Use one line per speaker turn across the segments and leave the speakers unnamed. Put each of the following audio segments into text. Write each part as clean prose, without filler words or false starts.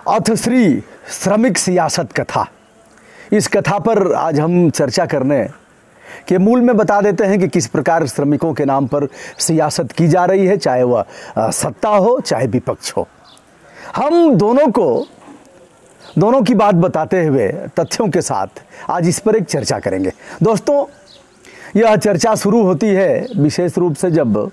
अथ श्री श्रमिक सियासत कथा। इस कथा पर आज हम चर्चा करने के मूल में बता देते हैं कि किस प्रकार श्रमिकों के नाम पर सियासत की जा रही है, चाहे वह सत्ता हो चाहे विपक्ष हो। हम दोनों की बात बताते हुए तथ्यों के साथ आज इस पर एक चर्चा करेंगे। दोस्तों, यह चर्चा शुरू होती है विशेष रूप से जब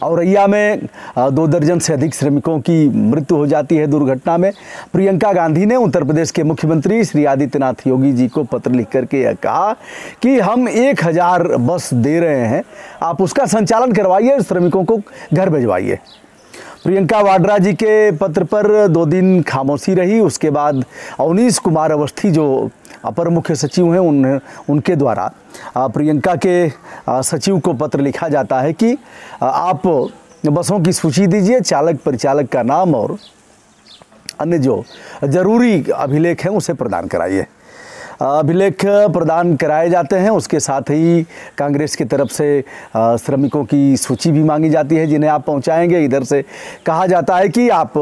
औरैया में 2 दर्जन से अधिक श्रमिकों की मृत्यु हो जाती है दुर्घटना में। प्रियंका गांधी ने उत्तर प्रदेश के मुख्यमंत्री श्री आदित्यनाथ योगी जी को पत्र लिख करके यह कहा कि हम 1000 बस दे रहे हैं, आप उसका संचालन करवाइए, श्रमिकों को घर भिजवाइए। प्रियंका वाड्रा जी के पत्र पर 2 दिन खामोशी रही। उसके बाद अवनीश कुमार अवस्थी जो अपर मुख्य सचिव हैं उनके द्वारा प्रियंका के सचिव को पत्र लिखा जाता है कि आप बसों की सूची दीजिए, चालक परिचालक का नाम और अन्य जो जरूरी अभिलेख हैं उसे प्रदान कराइए। अभिलेख प्रदान कराए जाते हैं। उसके साथ ही कांग्रेस की तरफ से श्रमिकों की सूची भी मांगी जाती है जिन्हें आप पहुंचाएंगे। इधर से कहा जाता है कि आप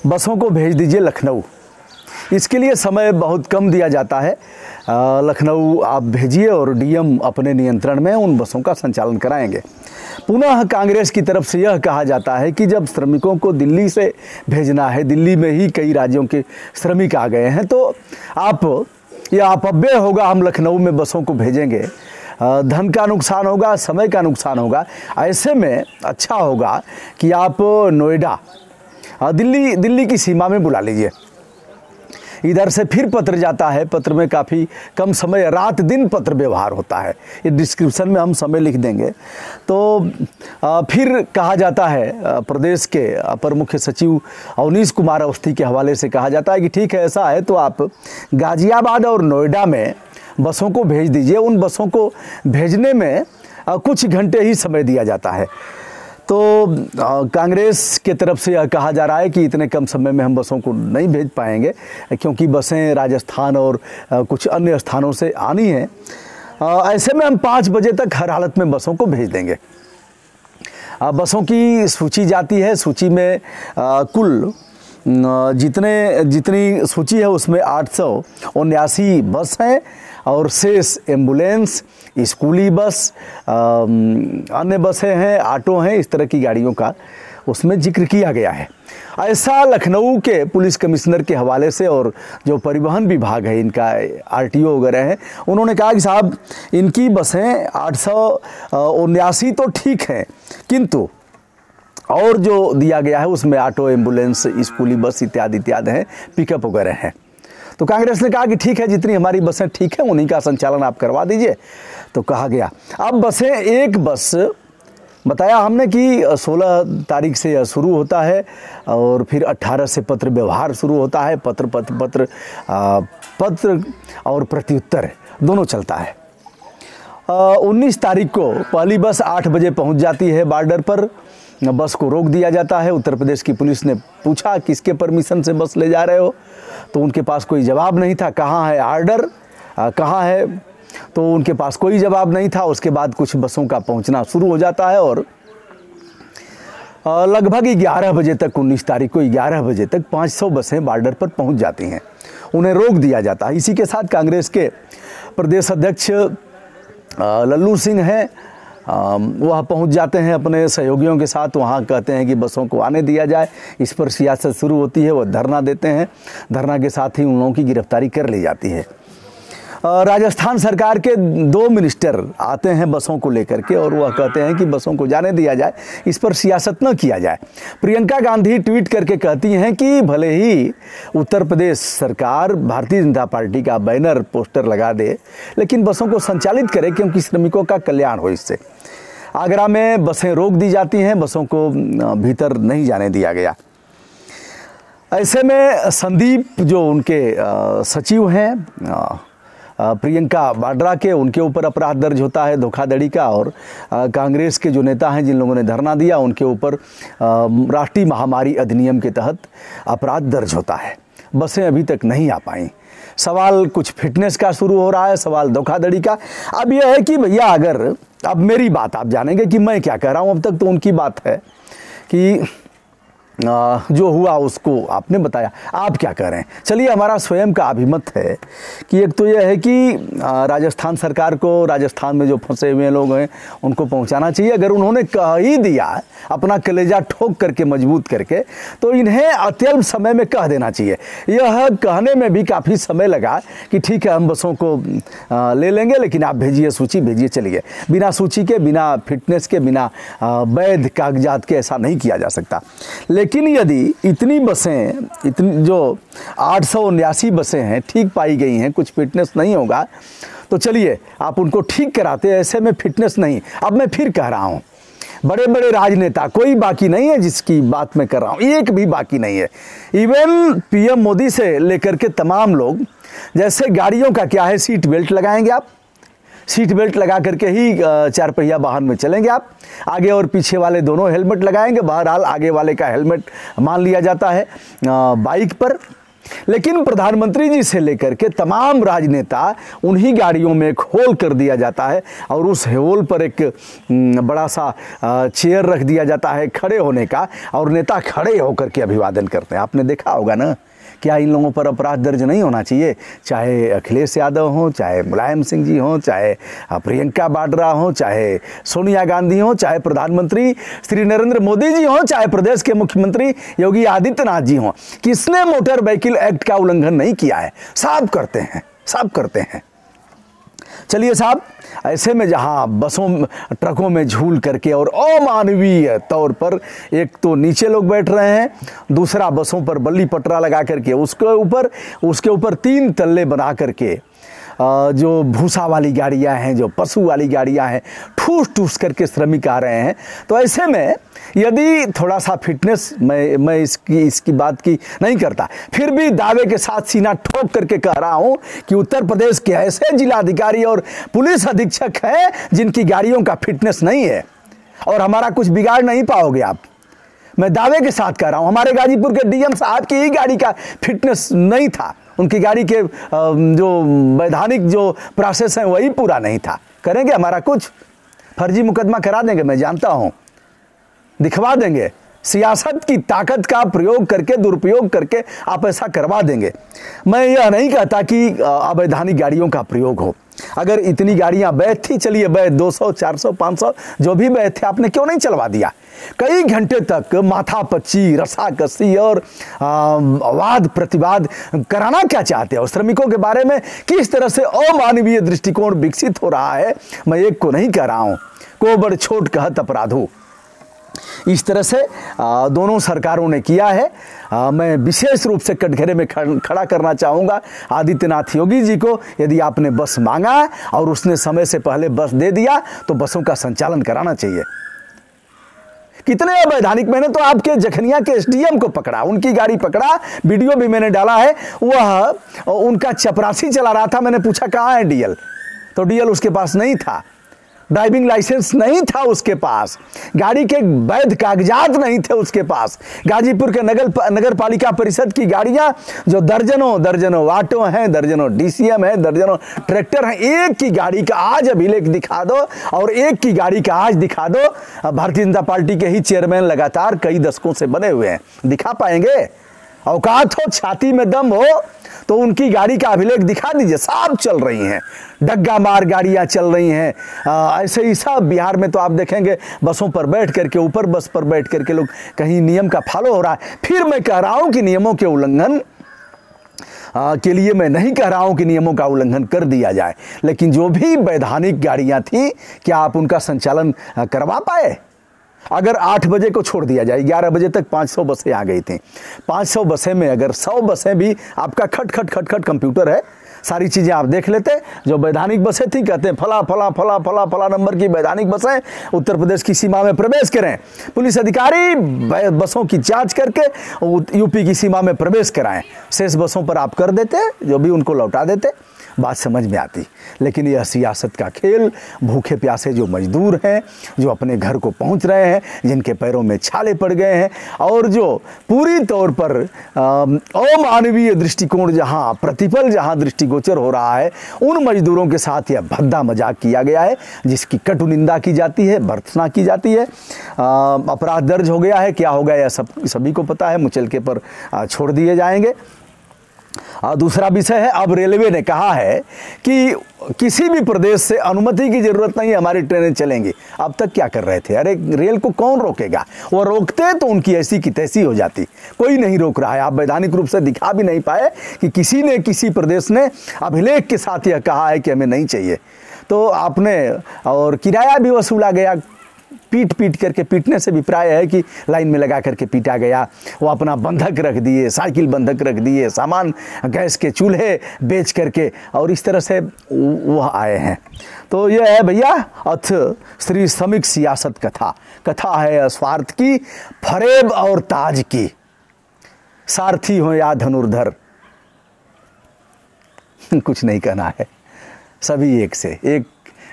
बसों को भेज दीजिए लखनऊ। इसके लिए समय बहुत कम दिया जाता है। लखनऊ आप भेजिए और डीएम अपने नियंत्रण में उन बसों का संचालन कराएंगे। पुनः कांग्रेस की तरफ से यह कहा जाता है कि जब श्रमिकों को दिल्ली से भेजना है, दिल्ली में ही कई राज्यों के श्रमिक आ गए हैं, तो यह अपव्यय होगा, हम लखनऊ में बसों को भेजेंगे, धन का नुकसान होगा, समय का नुकसान होगा। ऐसे में अच्छा होगा कि आप नोएडा दिल्ली की सीमा में बुला लीजिए। इधर से फिर पत्र जाता है। पत्र में काफ़ी कम समय, रात दिन पत्र व्यवहार होता है। ये डिस्क्रिप्शन में हम समय लिख देंगे। तो फिर कहा जाता है, प्रदेश के अपर मुख्य सचिव अवनीश कुमार अवस्थी के हवाले से कहा जाता है कि ठीक है, ऐसा है तो आप गाजियाबाद और नोएडा में बसों को भेज दीजिए। उन बसों को भेजने में कुछ घंटे ही समय दिया जाता है। तो कांग्रेस के तरफ से यह कहा जा रहा है कि इतने कम समय में हम बसों को नहीं भेज पाएंगे, क्योंकि बसें राजस्थान और कुछ अन्य स्थानों से आनी हैं। ऐसे में हम 5 बजे तक हर हालत में बसों को भेज देंगे। बसों की सूची जाती है। सूची में कुल जितनी सूची है उसमें 879 बस हैं और शेष एम्बुलेंस, स्कूली बस, अन्य बसें हैं, ऑटो हैं, इस तरह की गाड़ियों का उसमें जिक्र किया गया है। ऐसा लखनऊ के पुलिस कमिश्नर के हवाले से और जो परिवहन विभाग है, इनका आरटीओ वगैरह है, उन्होंने कहा कि साहब इनकी बसें 879 तो ठीक हैं, किंतु और जो दिया गया है उसमें ऑटो, एम्बुलेंस, स्कूली बस इत्यादि हैं, पिकअप वगैरह हैं। तो कांग्रेस ने कहा कि ठीक है, जितनी हमारी बसें ठीक हैं उन्हीं का संचालन आप करवा दीजिए। तो कहा गया अब बसें, एक बस बताया हमने कि 16 तारीख से यह शुरू होता है और फिर 18 से पत्र व्यवहार शुरू होता है। पत्र और प्रत्युत्तर दोनों चलता है। 19 तारीख को पहली बस 8 बजे पहुंच जाती है बॉर्डर पर। बस को रोक दिया जाता है। उत्तर प्रदेश की पुलिस ने पूछा किसके परमिशन से बस ले जा रहे हो, तो उनके पास कोई जवाब नहीं था। कहाँ है ऑर्डर, कहाँ है, तो उनके पास कोई जवाब नहीं था। उसके बाद कुछ बसों का पहुंचना शुरू हो जाता है और लगभग 11 बजे तक, 19 तारीख को 11 बजे तक 500 बसें बॉर्डर पर पहुंच जाती हैं। उन्हें रोक दिया जाता है। इसी के साथ कांग्रेस के प्रदेश अध्यक्ष लल्लू सिंह हैं, वह पहुंच जाते हैं अपने सहयोगियों के साथ। वहां कहते हैं कि बसों को आने दिया जाए। इस पर सियासत शुरू होती है। वह धरना देते हैं। धरना के साथ ही उन लोगों की गिरफ्तारी कर ली जाती है। राजस्थान सरकार के 2 मिनिस्टर आते हैं बसों को लेकर के और वह कहते हैं कि बसों को जाने दिया जाए, इस पर सियासत न किया जाए। प्रियंका गांधी ट्वीट करके कहती हैं कि भले ही उत्तर प्रदेश सरकार भारतीय जनता पार्टी का बैनर पोस्टर लगा दे, लेकिन बसों को संचालित करे, क्योंकि श्रमिकों का कल्याण हो इससे। आगरा में बसें रोक दी जाती हैं, बसों को भीतर नहीं जाने दिया गया। ऐसे में संदीप जो उनके सचिव हैं प्रियंका वाड्रा के, उनके ऊपर अपराध दर्ज होता है धोखाधड़ी का। और कांग्रेस के जो नेता हैं जिन लोगों ने धरना दिया उनके ऊपर राष्ट्रीय महामारी अधिनियम के तहत अपराध दर्ज होता है। बसें अभी तक नहीं आ पाई। सवाल कुछ फिटनेस का शुरू हो रहा है, सवाल धोखाधड़ी का। अब यह है कि भैया, अगर अब मेरी बात आप जानेंगे कि मैं क्या कह रहा हूँ, अब तक तो उनकी बात है कि जो हुआ उसको आपने बताया, आप क्या कह रहे हैं? चलिए, हमारा स्वयं का अभिमत है कि एक तो यह है कि राजस्थान सरकार को राजस्थान में जो फंसे हुए लोग हैं उनको पहुंचाना चाहिए। अगर उन्होंने कह ही दिया अपना कलेजा ठोक करके मजबूत करके, तो इन्हें अत्यल्प समय में कह देना चाहिए। यह कहने में भी काफ़ी समय लगा कि ठीक है, हम बसों को ले लेंगे, लेकिन आप भेजिए, सूची भेजिए, चलिए। बिना सूची के, बिना फिटनेस के, बिना वैध कागजात के ऐसा नहीं किया जा सकता। लेकिन यदि इतनी बसें, इतनी जो 879 बसें हैं ठीक पाई गई हैं, कुछ फिटनेस नहीं होगा, तो चलिए आप उनको ठीक कराते। ऐसे में फिटनेस नहीं। अब मैं फिर कह रहा हूँ, बड़े बड़े राजनेता कोई बाकी नहीं है जिसकी बात मैं कर रहा हूँ, एक भी बाकी नहीं है। इवन पीएम मोदी से लेकर के तमाम लोग, जैसे गाड़ियों का क्या है, सीट बेल्ट लगाएंगे आप, सीट बेल्ट लगा करके ही 4 पहिया वाहन में चलेंगे आप। आगे और पीछे वाले दोनों हेलमेट लगाएंगे। बहरहाल आगे वाले का हेलमेट मान लिया जाता है बाइक पर। लेकिन प्रधानमंत्री जी से लेकर के तमाम राजनेता, उन्हीं गाड़ियों में एक होल कर दिया जाता है और उस होल पर एक बड़ा सा चेयर रख दिया जाता है खड़े होने का, और नेता खड़े होकर के अभिवादन करते हैं। आपने देखा होगा ना, क्या इन लोगों पर अपराध दर्ज नहीं होना चाहिए? चाहे अखिलेश यादव हों, चाहे मुलायम सिंह जी हों, चाहे प्रियंका वाड्रा हों, चाहे सोनिया गांधी हों, चाहे प्रधानमंत्री श्री नरेंद्र मोदी जी हों, चाहे प्रदेश के मुख्यमंत्री योगी आदित्यनाथ जी हों, किसने मोटर व्हीकल एक्ट का उल्लंघन नहीं किया है? सब करते हैं, सब करते हैं। चलिए साहब, ऐसे में जहां बसों, ट्रकों में झूल करके और अमानवीय तौर पर एक तो नीचे लोग बैठ रहे हैं, दूसरा बसों पर बल्ली पटरा लगा करके उसके ऊपर 3 तल्ले बना करके जो भूसा वाली गाड़ियां हैं, जो पशु वाली गाड़ियां हैं, ठूस ठूस करके श्रमिक आ रहे हैं। तो ऐसे में यदि थोड़ा सा फिटनेस, मैं इसकी बात की नहीं करता, फिर भी दावे के साथ सीना ठोक करके कह रहा हूं कि उत्तर प्रदेश के ऐसे जिलाधिकारी और पुलिस अधीक्षक हैं जिनकी गाड़ियों का फिटनेस नहीं है, और हमारा कुछ बिगाड़ नहीं पाओगे आप। मैं दावे के साथ कह रहा हूं, हमारे गाजीपुर के डीएम साहब की ही गाड़ी का फिटनेस नहीं था, उनकी गाड़ी के जो वैधानिक जो प्रोसेस है वही पूरा नहीं था। करेंगे हमारा कुछ? फर्जी मुकदमा करा देंगे, मैं जानता हूं, दिखवा देंगे। सियासत की ताकत का प्रयोग करके, दुरुपयोग करके आप ऐसा करवा देंगे। मैं यह नहीं कहता कि अवैधानिक गाड़ियों का प्रयोग हो। अगर इतनी गाड़ियां वैध थी, चलिए वैध 200, 400, 500 जो भी वैध थे, आपने क्यों नहीं चलवा दिया? कई घंटे तक माथापच्ची, रसाकसी और वाद प्रतिवाद कराना क्या चाहते हो? श्रमिकों के बारे में किस तरह से अमानवीय दृष्टिकोण विकसित हो रहा है, मैं एक को नहीं कह रहा हूं, को बड़ छोट कहत अपराधो। इस तरह से दोनों सरकारों ने किया है। मैं विशेष रूप से कटघरे में खड़ा करना चाहूँगा आदित्यनाथ योगी जी को। यदि आपने बस मांगा और उसने समय से पहले बस दे दिया, तो बसों का संचालन कराना चाहिए। कितने अवैधानिक, मैंने तो आपके जखनिया के एसडीएम को पकड़ा, उनकी गाड़ी पकड़ा, वीडियो भी मैंने डाला है। वह उनका चपरासी चला रहा था, मैंने पूछा कहाँ है डीएल, तो डीएल उसके पास नहीं था, ड्राइविंग लाइसेंस नहीं था उसके पास, गाड़ी के वैध कागजात नहीं थे उसके पास। गाजीपुर के नगर पालिका परिषद की गाड़ियां जो दर्जनों ऑटो हैं, दर्जनों डीसीएम हैं, दर्जनों ट्रैक्टर हैं, एक की गाड़ी का आज अभिलेख दिखा दो और एक की गाड़ी का आज दिखा दो। भारतीय जनता पार्टी के ही चेयरमैन लगातार कई दशकों से बने हुए हैं, दिखा पाएंगे? औकात हो, छाती में दम हो तो उनकी गाड़ी का अभिलेख दिखा दीजिए। सब चल रही हैं, डग्गा मार गाड़ियां चल रही हैं। ऐसे ही सब बिहार में तो आप देखेंगे बसों पर बैठ करके, ऊपर बस पर बैठ करके लोग, कहीं नियम का फॉलो हो रहा है। फिर मैं कह रहा हूं कि नियमों के उल्लंघन के लिए मैं नहीं कह रहा हूं कि नियमों का उल्लंघन कर दिया जाए, लेकिन जो भी वैधानिक गाड़ियां थी, क्या आप उनका संचालन करवा पाए? अगर 8 बजे को छोड़ दिया जाए, 11 बजे तक 500 बसें आ गई थी, 500 बसें में अगर 100 बसें भी आपका खट खट खट खट कंप्यूटर है, सारी चीज़ें आप देख लेते। जो वैधानिक बसें थी, कहते हैं फला फला फला फला फला नंबर की वैधानिक बसें उत्तर प्रदेश की सीमा में प्रवेश करें, पुलिस अधिकारी बसों की जांच करके यूपी की सीमा में प्रवेश कराएं, शेष बसों पर आप कर देते, जो भी उनको लौटा देते, बात समझ में आती। लेकिन यह सियासत का खेल, भूखे प्यासे जो मजदूर हैं, जो अपने घर को पहुंच रहे हैं, जिनके पैरों में छाले पड़ गए हैं, और जो पूरी तौर पर अमानवीय दृष्टिकोण, जहां प्रतिफल, जहां दृष्टिकोण दृष्टिगोचर हो रहा है, उन मजदूरों के साथ यह भद्दा मजाक किया गया है, जिसकी कटु निंदा की जाती है, भर्त्सना की जाती है। अपराध दर्ज हो गया है, क्या होगा यह सभी को पता है, मुचलके पर छोड़ दिए जाएंगे। दूसरा विषय है, अब रेलवे ने कहा है कि किसी भी प्रदेश से अनुमति की जरूरत नहीं, हमारी ट्रेनें चलेंगी। अब तक क्या कर रहे थे? अरे रेल को कौन रोकेगा? वो रोकते तो उनकी ऐसी की तैसी हो जाती। कोई नहीं रोक रहा है। आप वैधानिक रूप से दिखा भी नहीं पाए कि किसी ने, किसी प्रदेश ने अभिलेख के साथ यह कहा है कि हमें नहीं चाहिए। तो आपने, और किराया भी वसूला गया, पीट पीट करके, पीटने से भी प्राय है कि लाइन में लगा करके पीटा गया। वो अपना बंधक रख दिए, साइकिल बंधक रख दिए, सामान गैस के चूल्हे बेच करके, और इस तरह से वह आए हैं। तो यह है भैया अथ श्री श्रमिक सियासत कथा। कथा है स्वार्थ की, फरेब और ताज की। सारथी हो या धनुर्धर, कुछ नहीं कहना है। सभी एक से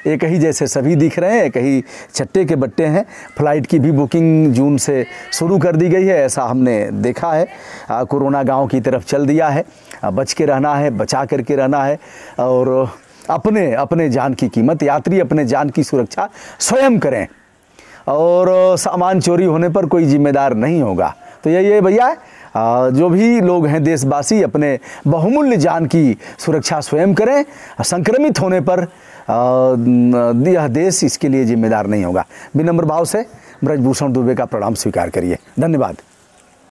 एक ही जैसे सभी दिख रहे हैं, एक ही छट्टे के बट्टे हैं। फ्लाइट की भी बुकिंग जून से शुरू कर दी गई है, ऐसा हमने देखा है। कोरोना गांव की तरफ चल दिया है। बच के रहना है, बचा करके रहना है, और अपने जान की कीमत, यात्री अपने जान की सुरक्षा स्वयं करें, और सामान चोरी होने पर कोई जिम्मेदार नहीं होगा। तो ये भैया, जो भी लोग हैं देशवासी, अपने बहुमूल्य जान की सुरक्षा स्वयं करें। संक्रमित होने पर यह देश इसके लिए जिम्मेदार नहीं होगा। विनम्र भाव से ब्रजभूषण दुबे का प्रणाम स्वीकार करिए। धन्यवाद।